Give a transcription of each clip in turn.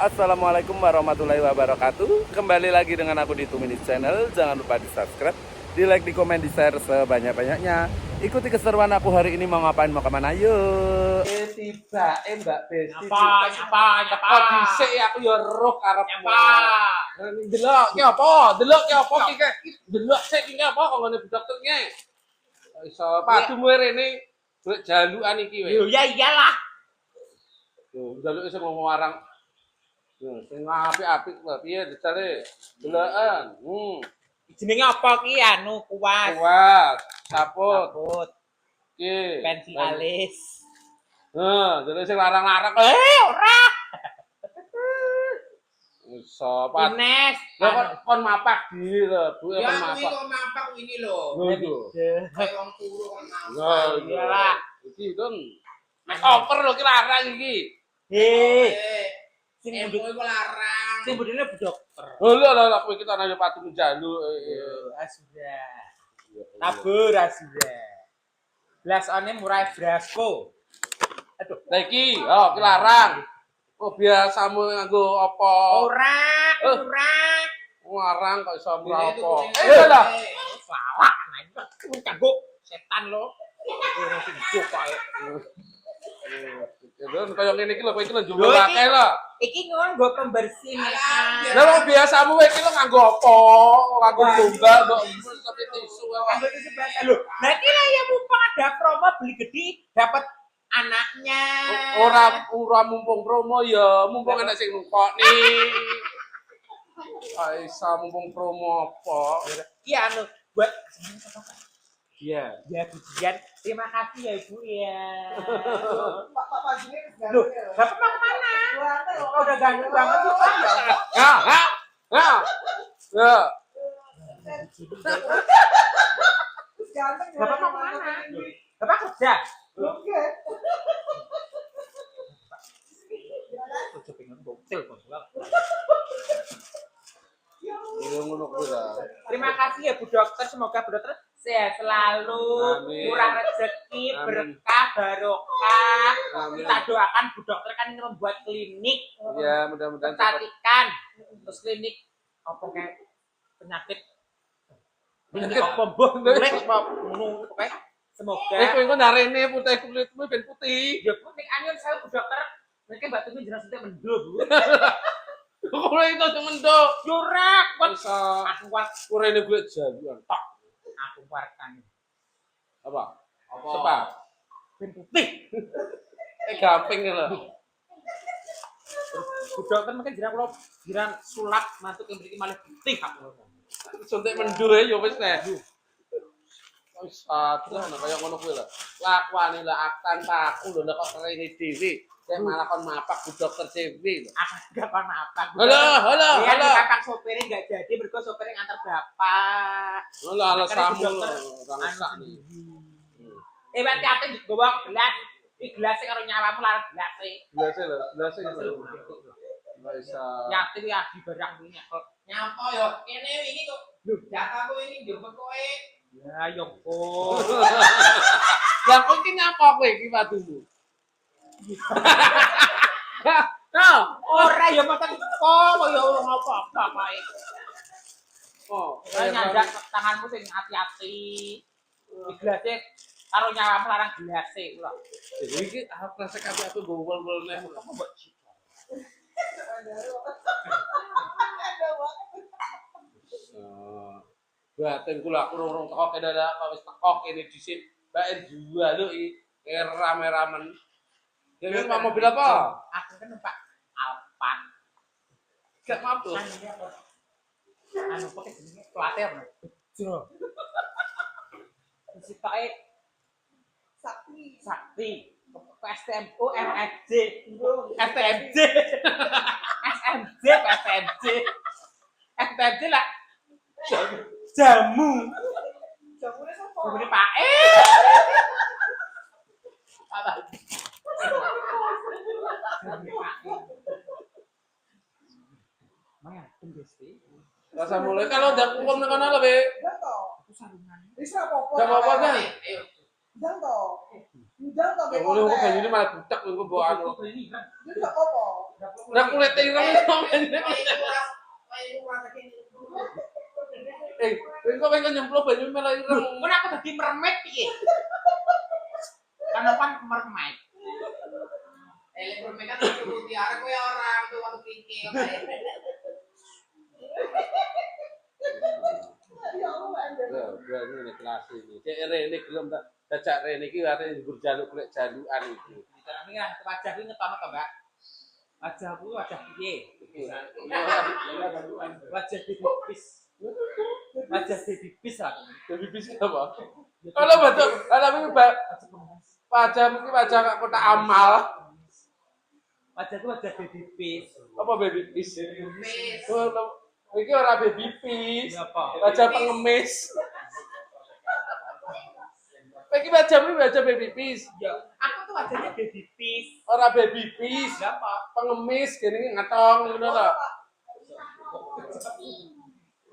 assalamualaikum warahmatullahi wabarakatuh. Kembali lagi dengan aku di 2 Minutes Channel. Jangan lupa di subscribe, di like, di komen, di share sebanyak-banyaknya. Ikuti keseruan aku hari ini, mau ngapain, mau kemana, yuk. Tiba, Mbak Besti. Apa? Kok dhisik aku ya roh karepmu. Delok ki apa? Delok sik ki apa kok ngene dokternya. Iso padu rene golek jalukan iki weh. Ya iyalah. Tuh, jaluk iso ngomong warang. Sing apik-apik kok piye dicare? Deloken. Jenenge apa ki anu kuas. Kuat, saput. Saput. Ki. Pensil alis. Jaluk sing larang-larang. Ora. Iso pat. Ines. Lah kon mapak di lho, Bu kon Ya, mapak. ini kok mapak ini loh. Lho. Kayak orang turu kan Nah, mapak. iyalah. Iki kan mek over lho ki larang iki. Sing Sing budut- iku larang. Sing budine bu dokter. Lho kowe iki tanah patu njaluk. Sudah. Tabur sudah. Belas one murah Brasco. Aduh. Lah iki, ki larang. Oh biasamu nganggo apa? Ora. Larang kok iso murah Ini apa? tuh Lah. Salah. Nah, kanggo setan lo. Ora sing kae. Don kaya ngene iki lho, kowe iki lho Lho, njupuk iki- akeh lho. Iki nggo pembersih nih. Lah wong biasamu kowe iki lho nganggo apa? Nganggo bombal kok sampe tisu wae. Ambil itu sebelah lho. Nah kira ya mumpung ada promo beli gede dapat anaknya. Ora mumpung promo ya, mumpung enak sing nukokni. Aisyah mumpung promo apa? Iya anu buat Iya. ya pujian. Terima kasih ya Ibu ya. Pak Pajine Loh, Bapak mau kemana? Oh, udah ganteng banget tuh Pak. Ya. Bapak mau kemana? Bapak kerja. Kerja pengen bokil kok. Iya ngono kuwi lah. Terima kasih ya Bu Dokter, semoga Bu Dokter sehat selalu, Amin. murah rezeki, Amin. berkah, barokah. Amin. Kita doakan Bu Dokter kan ini membuat klinik, Ya, mudah-mudahan cepat. perhatikan, terus klinik apa kayak penyakit Penyakit. apa mbah mulai apa ngono pokoknya semoga Kowe engko narene putih kulitmu ben putih. ya penting anyun saya Bu Dokter mereka batu ini jelas nanti mendul Bu. Kowe itu mendok. Jurak buat Bisa aku kuat kurene gue jaluan. Tak. aku kuatkan Apa? Sepa. ben putih. Gamping lho. Bu Dokter mungkin jiran kalau jiran sulap mantuk yang beri malah putih aku. Suntik mendul ya wis nek. Wis aduh kaya ngono kuwi lho. Lakuane lah tanpa aku lho nek kok rene dhewe. Kayak malah kon mapak Bu Dokter dhewe lho. Aku gak pernah apa. Halo. Ya kakak sopirnya nggak jadi berko sopirnya ngantar bapak. Halo alasanmu Anu, rangsak nih. Berarti apa gue gelas. Ini gelasnya karo nyawamu larang gelasnya. Biasa lho. Enggak bisa. Yakin ya di barang ini kok. Nyapa yo. Kene ini kok. Dataku ini njupuk kowe. Ya yoko. Lah kok iki nyapa kowe iki patumu? Nah, Ora ya mata kok ya ora apa-apa kae. oh, Nyandak tanganmu sing hati-hati. Di gelasnya karo nyawamu larang gelasnya kula. iki apa rasa kabeh aku gowol-gowol nek kamu mbok batin kula aku urung teko kene dak wis teko kene dhisik bae jual lho iki rame-ramen. Ya wis mau mobil apa? Aku kan numpak Alphard. Gak mampu. Anu pakai jenenge plater. Jo. Sipake Sakti. STMO MFJ. STMJ. SMJ SMJ. SMJ lah. Jamu. Jamune sapa? Jamune Pak Apa? Mana pembesti? Rasa mulai kalau udah kumpul nang kono lho, Be. Dan to. Aku sarungan. Wis apa-apa. Gak apa-apa kan? Dan to. Udah kok Ya boleh kok ini malah budak kok bawa anu. Ini kan. Enggak apa-apa. Nah kulit ireng iso ngene. Kok pengen nyemplung banyu malah ireng. Mun aku dadi mermaid piye? Kan mermaid. Mereka tuh mutiara kowe orang tuh waktu kiki kayak. Ya, berani nek kelas ini. Cek rene gelem tak dajak rene iki arep njur jaluk kulit jalukan iki. Carane kan wajah iki ngetono to, Mbak. Wajahku wajah piye? Wajah tipis. Wajah tipis aku. Jadi bisa apa? Kalau betul, kalau ini wajah mungkin wajah kotak amal. Wajahku wajah tipis. Apa baby fish? Mes. Ini orang baby fish. Apa? Wajah pengemis. Ini wajah baby fish. Ya, aku tuh wajahnya tipis. Orang baby fish. Siapa? Pengemis gini ngetong ngono lho.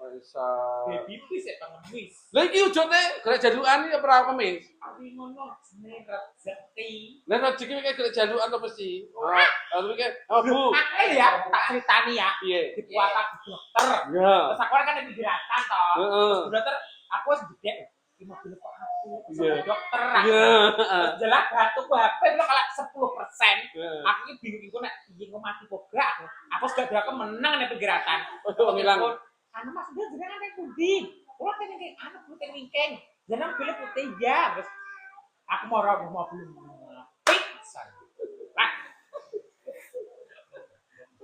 Bisa. Tipis ya pengemis. Lha iki wujudnya gerak jalukan iki ora pengemis. Tapi ngono jenenge rezeki. Lah rezeki iki gerak jalukan to mesti. Lalu iki, oh Bu. Aku ya tak ceritani ya. Piye? Dibuat aku dokter. Ya. Terus aku kan ada gerakan toh. Heeh. Dokter, aku wis gede. Iki mobil kok aku. Iya. Dokter. Iya. Jelas batuk HP lo kalau 10%. Iya. Aku ini bingung iku nek piye kok mati kok gak. Aku sudah aku menang nek pergerakan. Oh, ngilang. Anu Mas dia jenengan nek pundi? Kulo pengen kayak anu putih wingking. Jenengan pilih putih ya. Terus aku mau belum. Pingsan. Lah,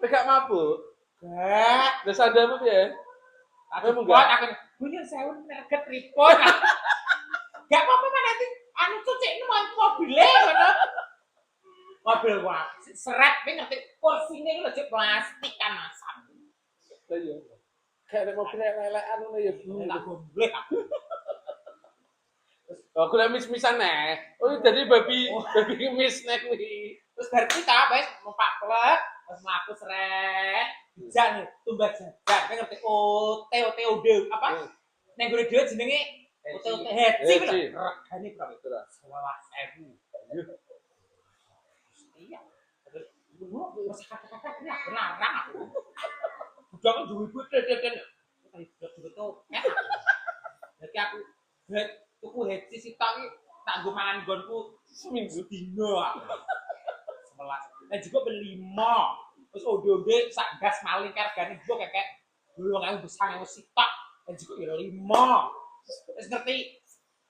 Tegak mabuk. gak. Lah sandamu piye? Aku Memang buat gak? aku punya sewu merget tripod. Gak apa-apa mana nanti anu tuh cek ini mobilnya ngono. Mobil gua seret pengen ngerti kursinya itu cek plastik kan masam. Lah iya. Kayak mobil lelekan ngono ya, Bu. Tak boleh aku. Oh, kuwi mis-misan nek. Oh, jadi babi mis nek kuwi. Terus dari kita wes numpak klub, terus mlaku seret. Bijak nih, tumbas jajan. Pengen ngerti OTOTOD apa? Neng gone dhewe jenenge OTOT Hetsi Hetsi. lho. Regane berapa? 12.000. Iya. Lu masih kata-kata larang aku. Jangan duwe duit deden. Kayak betul. Jadi aku tuku Hetsi sitok iki tak nggo mangan nggonku seminggu dino. 11. Dan juga beli 5. Terus onde-onde sak gas maling regane gua kakek 8.000 besar sitok. Dan juga ya 5. Wis ngerti?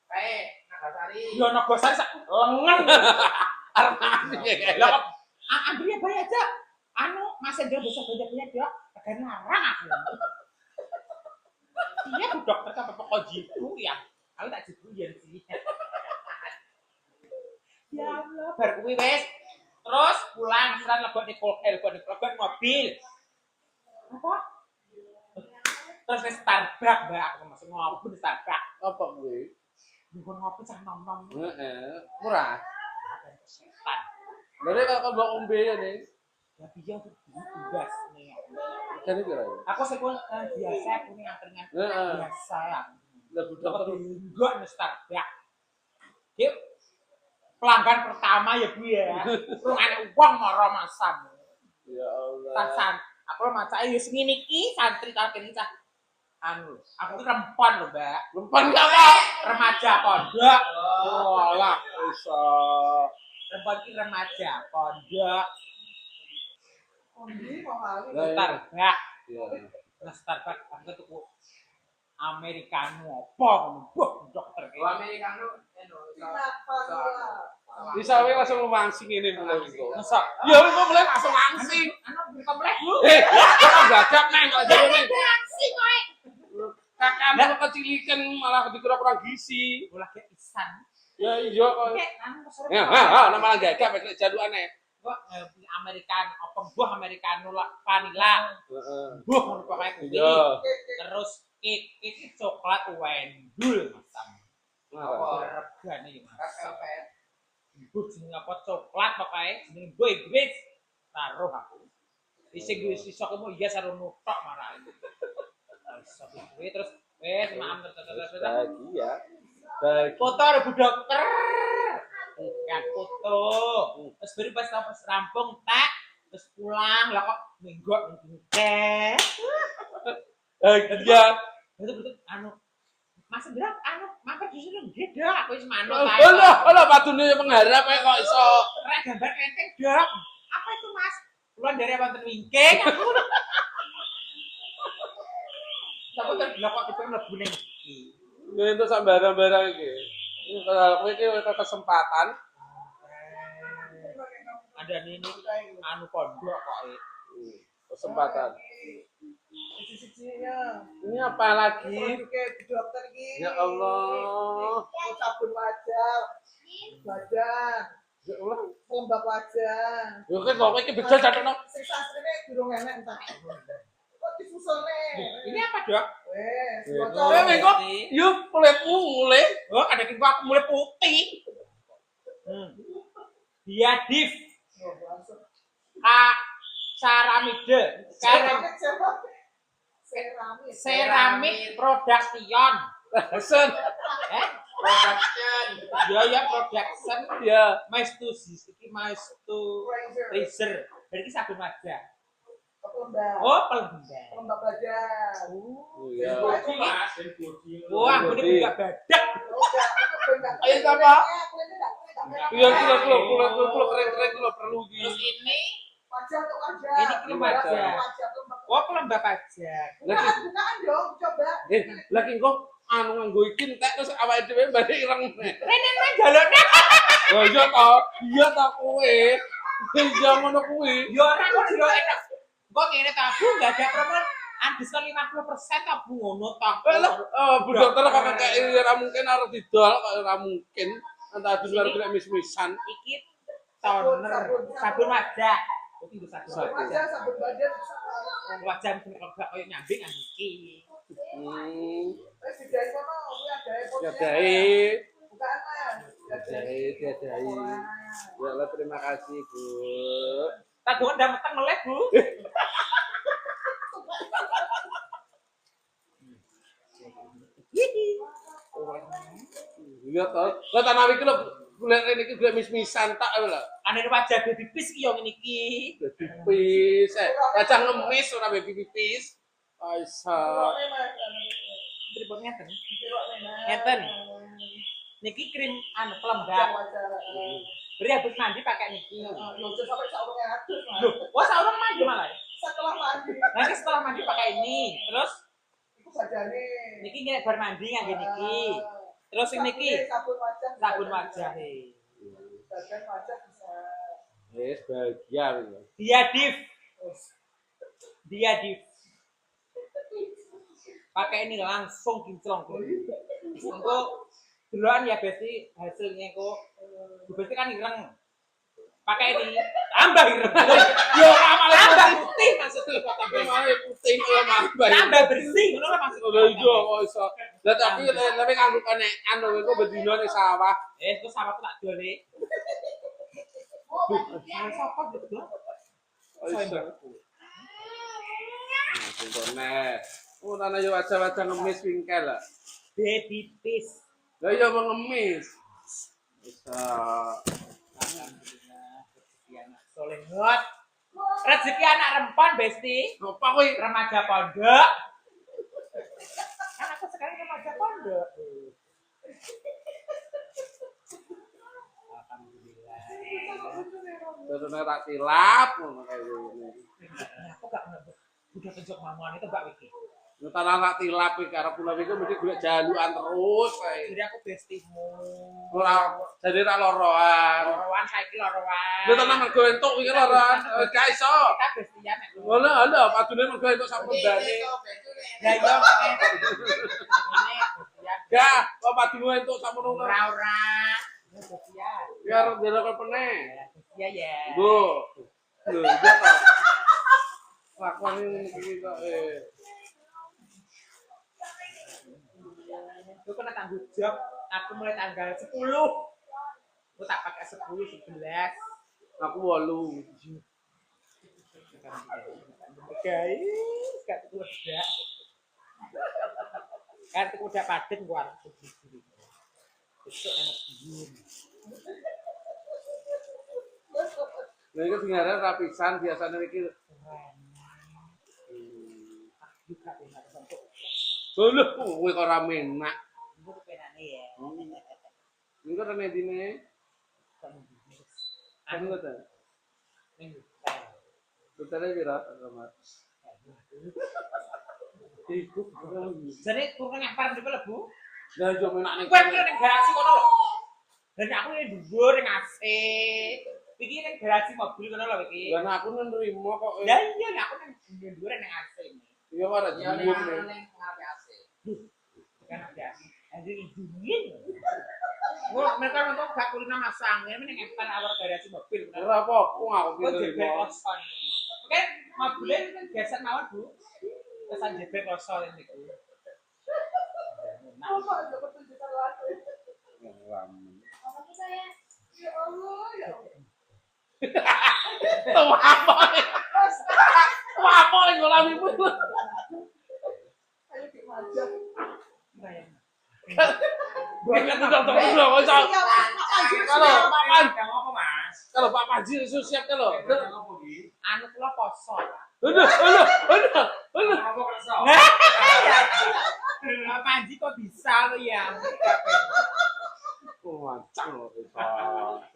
Kayak Nagasari. Yo Nagosari sak lengan. Arep mati ya. Lah ambil ya bayar aja. Anu Mas Hendra bisa banyak dia agak larang aku. Iya Bu dokter kan pokok jitu ya. Aku tak jitu ya sih. Ya Allah, bar kuwi wis. Terus pulang seran lebok di lebok mobil. Apa? Terus ke Starbucks, Mbak, aku masuk ngopi di Starbucks. Apa kuwi? Bukan ngopi cah nom-nom. Heeh. Murah. Setan. Lha nek kok mbok ombe ya ning. Ya biar bebas nih. Jane pira? Aku sekon biasa punya angkringan Heeh. biasa ya. Lah budal terus. Enggak nih Starbucks. Yuk. Pelanggan pertama ya Bu ya. Rungan uang moro masam. Ya Allah. Tasan. Aku maca ayo ngene iki santri tak kene cah. Anu, aku ki rempon lho, Mbak. Lempan gak apa? Remaja pondok. Walah, iso. Rempon ki remaja pondok. Ini kok kali. Starbucks. Iya. Nah, Starbucks aku tuku Americano apa ngono. Dokter ki. Kalau Amerikano, Bisa wae langsung mancing ini mulai iku. Masa? Ya wis kok mulai langsung mancing. Anu buka boleh. Kok gagap neng kok jadi neng. Reaksi kowe. Kakak kecilikan malah dikira kurang gizi. Ulah ke isan. Ya iya kok. Oke, anu kesel. Ya, nama gagap nek jalukane. Kok Americano apa buah Americano vanilla. Heeh. Buah ngono pokoke kuwi. Iya. Terus iki coklat wendul masam. Nah. Regane ya Mas. Velvet. Ibu jeneng apa coklat pokoke jeneng gue Inggris. Taruh aku. Isi gue sisa kamu iya sarung nutok marah. Terus maaf Lagi ya. Bagi. foto ada Bu dokter. Yang foto. Terus baru pas rampung tak terus pulang lah kok minggu teh. Iya. Betul anu Mas Indra mampir di sini nggih dak aku wis manut ae. Alah patune mengharap kok iso. Rek gambar enteng dak. Apa itu Mas? Kulon dari wonten wingking. Tapi terblok kok kita mlebu ning iki. Ya itu sak barang-barang iki. Ini kalau kowe iki kesempatan Ada ini anu pondok kok. kesempatan. Sisi-sisinya. Ini apa lagi? Kayak dokter gini. Ya Allah. Sabun wajah. Badan. Ya Allah. Pelembab wajah. Yo kan kok iki bejo jatono. Sing sastrine durung enak entah. Kok disusulne? Ini apa, Dok? Wes, Ya, bocor. kok yuk kulitmu mulai. Oh, ada kiko aku mulai putih. Diadif Kak Saramide Seramik, seramik. Ceramik Production. Hasan. Production. Ya production. Ya. Maestu iki maestu Razer. Berarti sabun wajah. Pelembab. Oh, pelembab. Pelembab badan. Oh ya. Wah, aku ini buka badak. Ayo apa? Iya kulo keren-keren kulo perlu Terus iki. ini Wajah untuk wajah. Ini krim wajah. Wajah pelembab. oh pelembab wajah. Lagi Bukaan dong, coba. lagi kok anu nganggo iki entek terus awake dhewe balik ireng. Rene mah jalukne. Oh iya ta. Iya ta kowe. Iya ngono kuwi. Ya ora kok jero enak. Kok ngene ta, Bu, enggak ada promo diskon 50% ta Bu ngono ta. Bu dokter kok kayak ora mungkin harus didol kok ora mungkin. Entah di luar kena mis-misan. Iki toner, sabun wajah. Oh, itu sabun Sabun. wajah. Wajah, sabun badan. Wajah mungkin kalau gak koyo nyambing kan iki. Wes digawe kono, kuwi adae Ya potnya. dai. Bukaan Mas. Dai. Ya Allah terima kasih, Bu. Tak dongan ndak meteng meleh, Bu. Iya toh. Lah tanah iki lho golek rene iki golek mis-misan tak lho. Anene wajah baby pis iki yo ngene iki. Baby pis. Kacang ngemis ora baby pis. Aisa. Tripod ngeten. Ngeten. Niki krim anu pelembab. Beri habis mandi pakai niki. Sampai saurungnya adus, Mas. Loh, wah saurung mandi malah. Setelah mandi. Nanti setelah mandi pakai ini. Terus Iku bajane. niki nek bar mandi nganggo niki. Terus sing niki sabun wajah. sabun wajah. Badan wajah bisa. Wis bahagia iki. Diadif. Diadif. Pakai ini langsung kinclong. Engko duluan ya Besti hasilnya kok. Bu Besti kan ireng. Pakai ini tambah ireng. Yo tambah putih maksudnya Tambah putih kaya mambah. tambah bersih ngono lah maksudnya. Lho iya kok iso. Lah tapi lek nganggo kene anu iku bedino ning sawah. Terus sama tak dole. Sapa gitu? Sintone. Oh tanah yo wajah-wajah ngemis wingkel lah. Baby pis. Lah iya mau ngemis. Bisa. Alhamdulillah rezeki anak soleh banget. Rezeki anak rempon Besti. Apa kuwi? Remaja pondok. Kan aku sekarang remaja pondok. Alhamdulillah. Terus nek tilap ngono kaya ngene. Aku gak udah kejok mamuan itu Mbak Wiki. Yo tanah rak tilap iki arep pulau iki mesti golek jalukan terus kae. Jadi aku bestimu. Ora jadi ra loroan. Loroan saiki loroan. Lu tenang mergo entuk iki loroan. Gak iso. Kita bestian nek. Ngono lho padune mergo entuk sak pembane. Ya iya ini bestian. Gak, kok padumu entuk sak mono. Ora. Ya bestian. Ya arep delok pene. Ya ya. Bu. Lho, iya kok. Lakon iki kok Lu kena tanggung jawab. Aku mulai tanggal 10. Aku tak pakai 10, 11. aku 8. Guys, gak kuda. Kan kuda paden gua. Besok enak dingin. Lha iku dengaran rapisan biasane iki. Juga enak sampai. Lho, kowe kok ora menak. Ibu penane ya. Niku rene dine. Kan kok ta. Tutare pira, Mas? Iku Jadi kurang ngapar ndek lebu. lah yo menak ning Kowe ning garasi kono lho. Dan aku ning dhuwur ning AC. Iki ning garasi mobil kono lho iki. lan aku nerimo kok. Ya iya aku ning dhuwur ning AC. Iya ora Ya jiwut ning nih. ngarepe AC. Kan ada anjir dingin. Gua mereka nonton gak kulina masang, ini ning empar awal garasi mobil. Ora apa-apa aku Kok pilih. jebel kosan. Oke, mobilnya kan geser mawon, Bu. Kesan jebel kosan ini. Apa aja pertunjukan lagu. Ramen. Apa? Apa yang ngolami ibu? Kalau Pak Panji itu siap kalau. Anu kula poso. Apa kerso? Pak Panji kok bisa lo ya? Wancang loh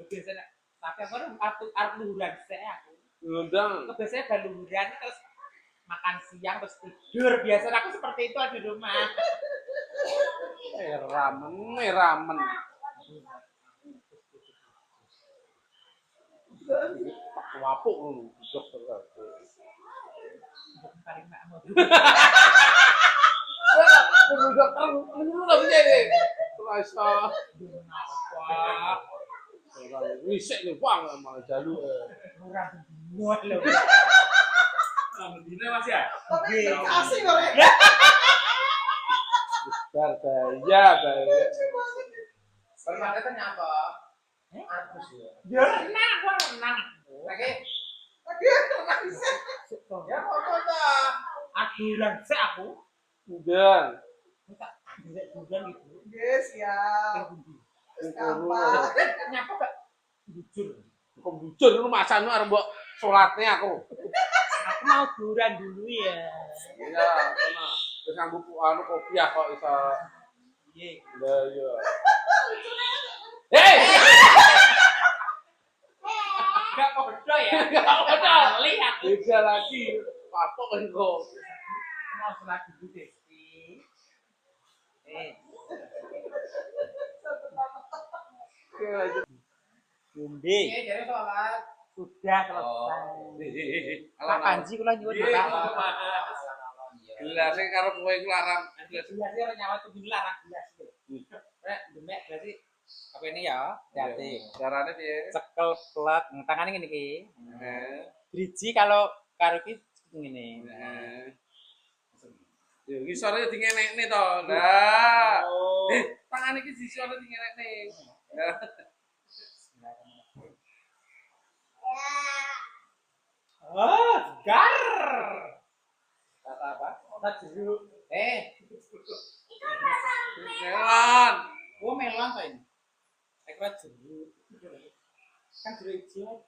Biasanya tapi aku arep luhuran saya aku. Ngundang. Biasanya ada luhuran terus makan siang terus tidur. Biasanya aku seperti itu di rumah. Ramen. Pak wapuk lu dokter. Paling mak mau. Dokter lu lho piye? Rasa. Apa? Wisik nih Bang malah jalu. Ora muat lho. Dine Mas ya? Asik kok. Berdaya. Pernah katanya apa? Agus ya. Ya renang, gua renang. Lagi Ya ya apa ta? aduran sik aku. Udah. Tak bisa bulan gitu. Yes, ya. Gampang. Nyapa gak jujur. Kok bujur lu masane arep mbok salatnya aku. Aku mau duran dulu ya. Iya, kena. Terus nganggo anu kopiah kok iso. Iya. Lah iya. Hei! Gak podo ya. Gak podo. Kali aku Beda lagi. Patok engko. mau sholat dulu deh. Oke lanjut. Bumbi. Ini jadi sholat. Sudah selesai. Ala Pak Panji kula nyuwun Iya, Bapak. Gelas sing karo kowe iku larang. Gelas ya nyawa tuh larang gelas. Rek, demek berarti apa ini ya? Hati. Carane piye? Cekel plek tangannya ngene iki. Heeh. Driji kalau karo iki ngene. Heeh. Yo iki sore dingenekne to. Lah. Tangan iki disore dingenekne. Oh, gar. Kata apa? Kata jeruk. Melon. Oh, melon kok ini. Ekrat jeruk. Kan jeruk hijau.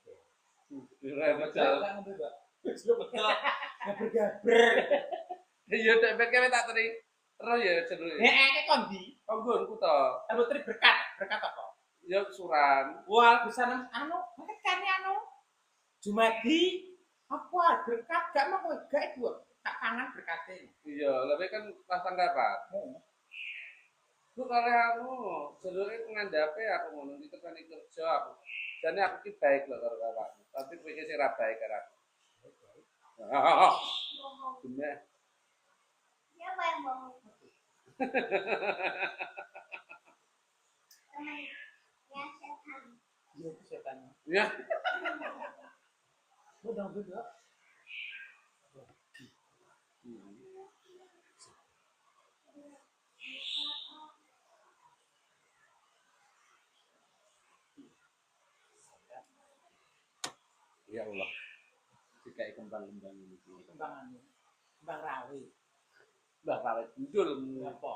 Jangan mbak. Jeruk betul. Gaber-gaber. Iya, dek kowe tak teri. Terus ya jeruk. Kayak kondi. Konggonku to. Aku teri berkat. Berkat apa? Ya suran. Wah, bisa anu. Kan anu. Jumadi. Apa? Berkat gak mau gak itu. Tak tangan berkatnya. Iya, tapi kan pasang kapan? Lu kalau anu, seluruhnya pengandape aku ngono itu kan kerja aku. Jadi aku ki baik loh karo kakakku. Tapi kowe ki sing ra baik karo aku. Bener. Siapa yang bangun? Ya, setan. Iya, itu setannya. Ya, Udah. ya Allah. Dikai kembang-kembang ini. Kembang rawi. Mbah kawet judul. Apa?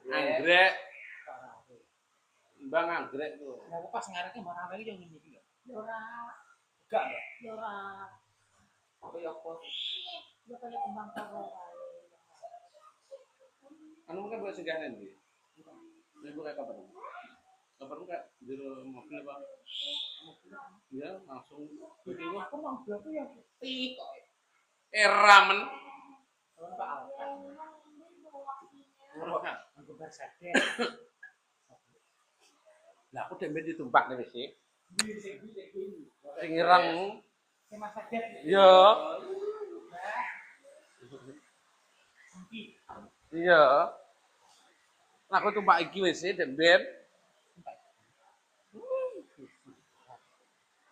Anggrek, Rawi. kembang anggrek tuh. Lah pas ngarepke mau rawi yo ngene iki lho. Ya ora. Gak ya? Dora, Apa ya apa? dia kayak kembang karo kali. Anu kan buat segahan gitu. Ibu kayak kapan? Kapan enggak di mobil apa? Iya, langsung Itu aku mau berapa ya? Kok. ramen. Pak Alfa. Aku bersadar. Lah aku dembe ditumpak nih sih. Bisa. Sing ireng. Saya masak sadar. Iya. Iya. Nah, aku tumpak iki wis demben.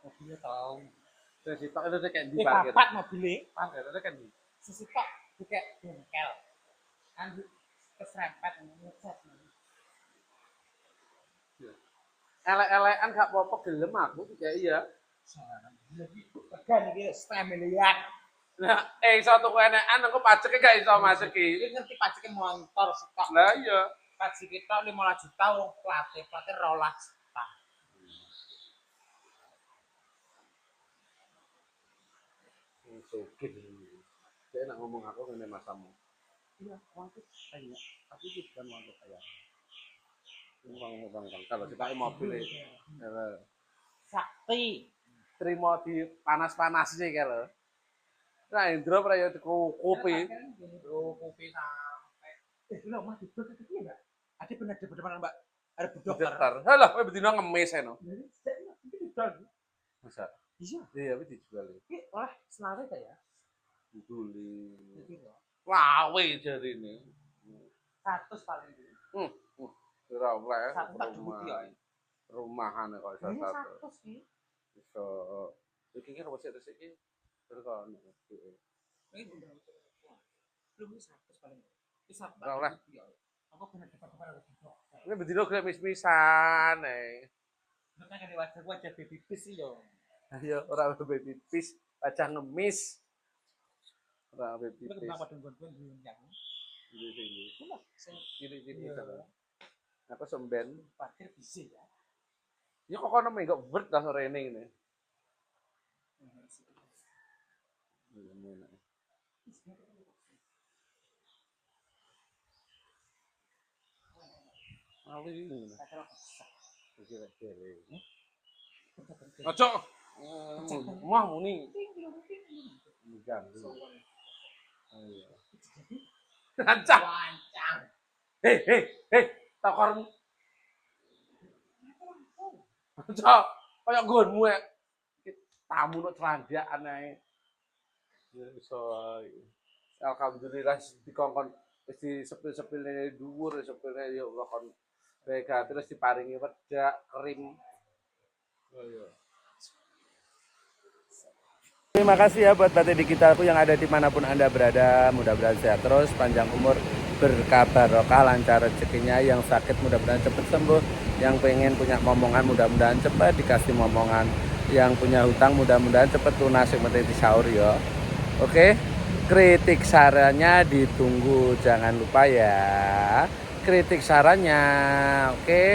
Mobilnya tahu. Terus sitok itu kayak di Eh parkir. papat mobilnya. Parkir itu kan di. Sesitok kayak bengkel. Kan keserempet ngecat. Elek-elekan gak apa-apa gelem aku juga iya. Tegan iki setengah miliar. Nah, iso tuku enekan aku pajeke gak iso masuk iki. Iki ngerti pajaknya motor stok. Lah iya. Pajak kita 15 juta wong plate 12 juta. Sugih. Dia nak ngomong aku ngene masamu. Iya, uang itu banyak. Tapi itu bukan uang kaya. Uang kalau kita mobil Sakti. terima di panas-panas sih kalau. Nah, Indro pernah tuku kopi. Bro, kopi sampai. Lu mah di blok itu enggak? Ada benar di depan Mbak. Ada bedok. Dokter. Halah, kowe betina ngemis eno. Masa? Iya. Iya, tapi dijual. Iki oleh selawe ta ya? Duli. Iki lho. Wawe jadi ini. 100 paling dulu. Ora oleh. Satu tak duit ya. Rumahan kok iso Ini satu. 100 sih. Iso iki kira wis resik iki. Terus Ini udah. Lu 100 paling. Iki 100. Ora oleh. Apa benar depan ada bedok. Ini betina gelem mis-misan Lu kan ada wajah baby fish sih yo. Ayo ora baby pis, wajah ngemis. Ora baby Lu pis. kenapa denggon-denggon yang Di sini. cuma sing Kiri-kiri Iya. sana. Aku semben. parkir bisa ya. Ya kok kono mengko word dah sore ini ngene. Ali ngene. Kira-kira. Ojo. Mah muni. Ganggu. Ayo. Rancang. Wancang. Hei, takormu. Ojo, kaya nggonmu ya. Tamu nuk celanjaan ae. Ya iso. Alhamdulillah dikongkon wis disepil-sepile dhuwur, sepile ya Allah kon bega terus diparingi wedak, krim. Oh iya. Terima kasih ya buat Batik Digitalku yang ada dimanapun Anda berada. Mudah-mudahan sehat terus, panjang umur, berkah barokah, lancar rezekinya. Yang sakit mudah-mudahan cepat sembuh. Yang pengen punya momongan mudah-mudahan cepat dikasih momongan. Yang punya hutang mudah-mudahan cepat lunas, yang penting disaur ya. Oke, kritik sarannya ditunggu, jangan lupa ya. Kritik sarannya, oke.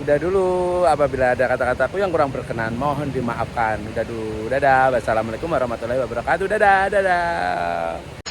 Udah dulu, apabila ada kata-kataku yang kurang berkenan mohon dimaafkan. Udah dulu, dadah. Wassalamualaikum warahmatullahi wabarakatuh. Dadah.